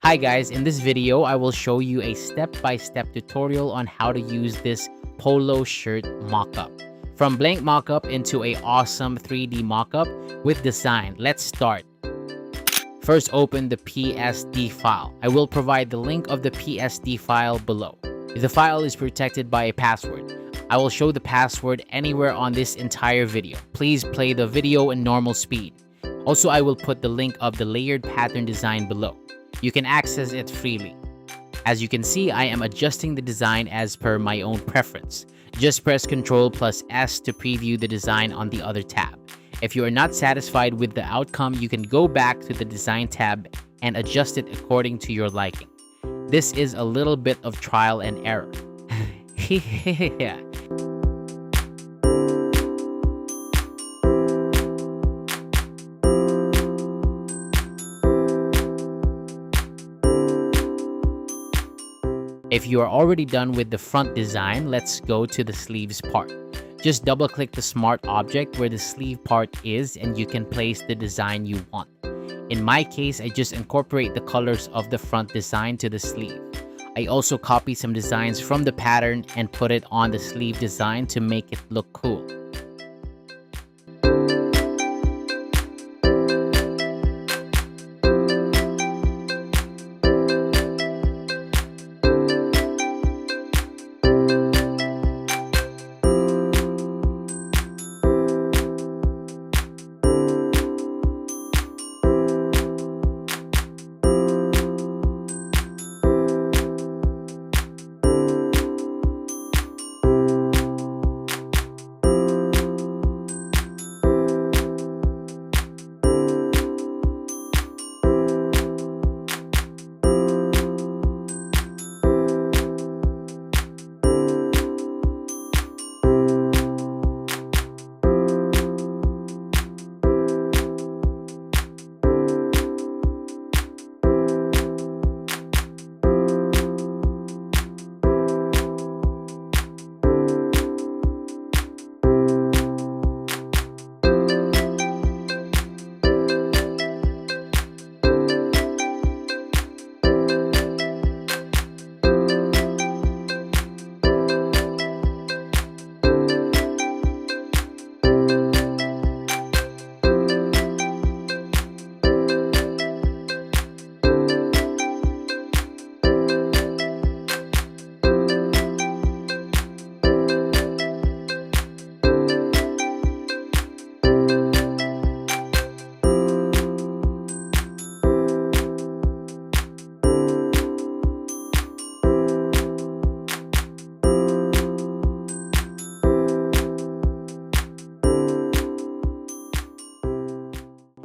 Hi guys, in this video, I will show you a step-by-step tutorial on how to use this polo shirt mockup. From blank mockup into a awesome 3D mockup with design. Let's start. First, open the PSD file. I will provide the link of the PSD file below. The file is protected by a password. I will show the password anywhere on this entire video. Please play the video in normal speed. Also, I will put the link of the layered pattern design below. You can access it freely. As you can see, I am adjusting the design as per my own preference. Just press Ctrl+S to preview the design on the other tab. If you are not satisfied with the outcome, you can go back to the design tab and adjust it according to your liking. This is a little bit of trial and error. Yeah. If you are already done with the front design, let's go to the sleeves part. Just double click the smart object where the sleeve part is and you can place the design you want. In my case, I just incorporate the colors of the front design to the sleeve. I also copy some designs from the pattern and put it on the sleeve design to make it look cool.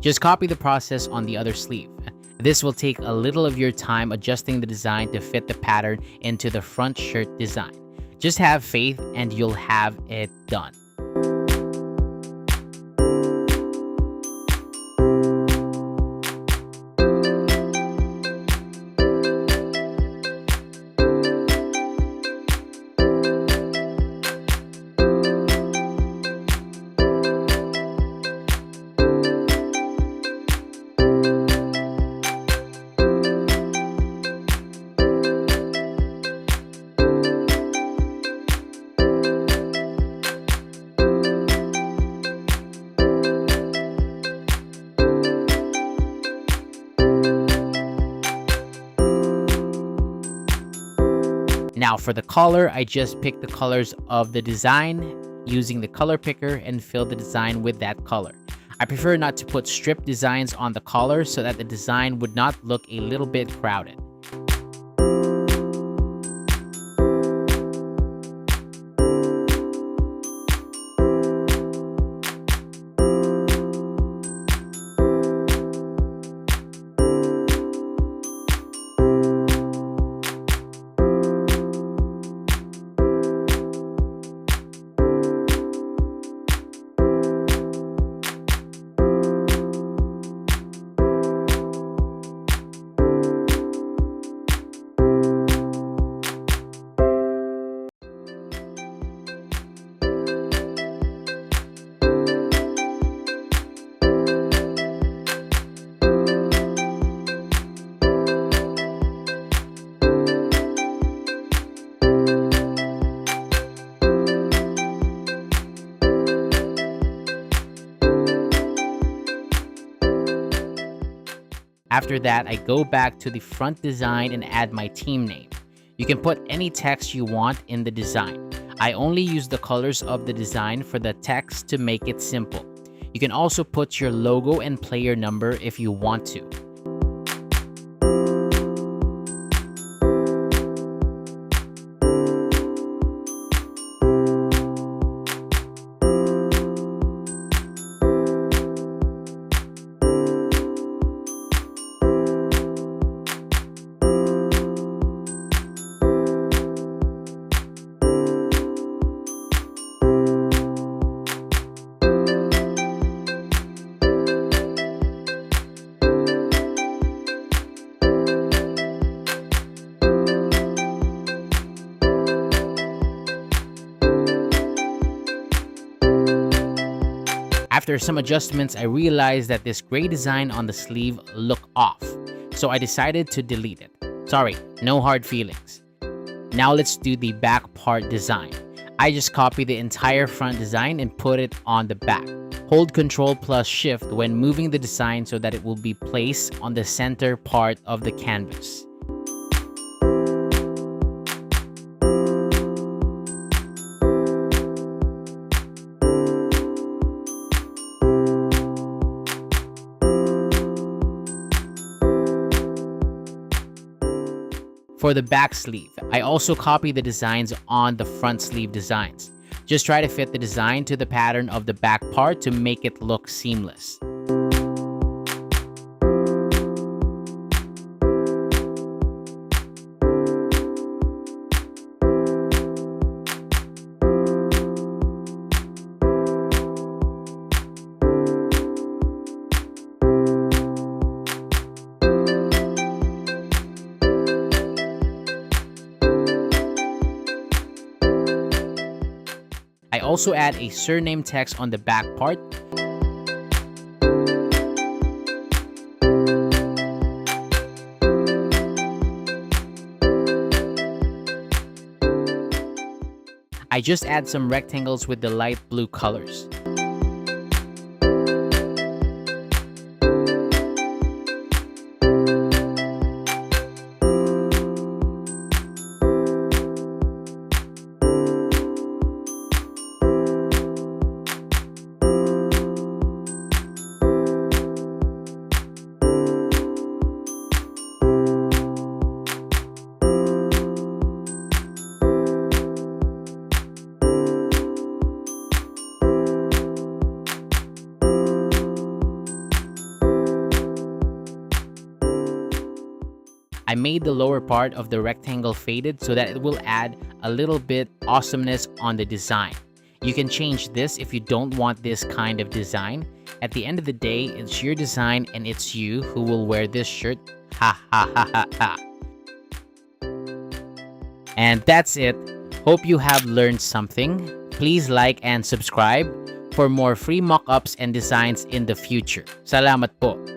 Just copy the process on the other sleeve. This will take a little of your time adjusting the design to fit the pattern into the front shirt design. Just have faith and you'll have it done. Now for the collar, I just pick the colors of the design using the color picker and fill the design with that color. I prefer not to put strip designs on the collar so that the design would not look a little bit crowded. After that, I go back to the front design and add my team name. You can put any text you want in the design. I only use the colors of the design for the text to make it simple. You can also put your logo and player number if you want to. After some adjustments, I realized that this gray design on the sleeve looked off, so I decided to delete it. Sorry, no hard feelings. Now let's do the back part design. I just copy the entire front design and put it on the back. Hold Ctrl plus Shift when moving the design so that it will be placed on the center part of the canvas. For the back sleeve, I also copy the designs on the front sleeve designs. Just try to fit the design to the pattern of the back part to make it look seamless. I also add a surname text on the back part. I just add some rectangles with the light blue colors. I made the lower part of the rectangle faded so that it will add a little bit awesomeness on the design. You can change this if you don't want this kind of design. At the end of the day, it's your design and it's you who will wear this shirt. Ha ha ha ha ha. And that's it. Hope you have learned something. Please like and subscribe for more free mock-ups and designs in the future. Salamat po.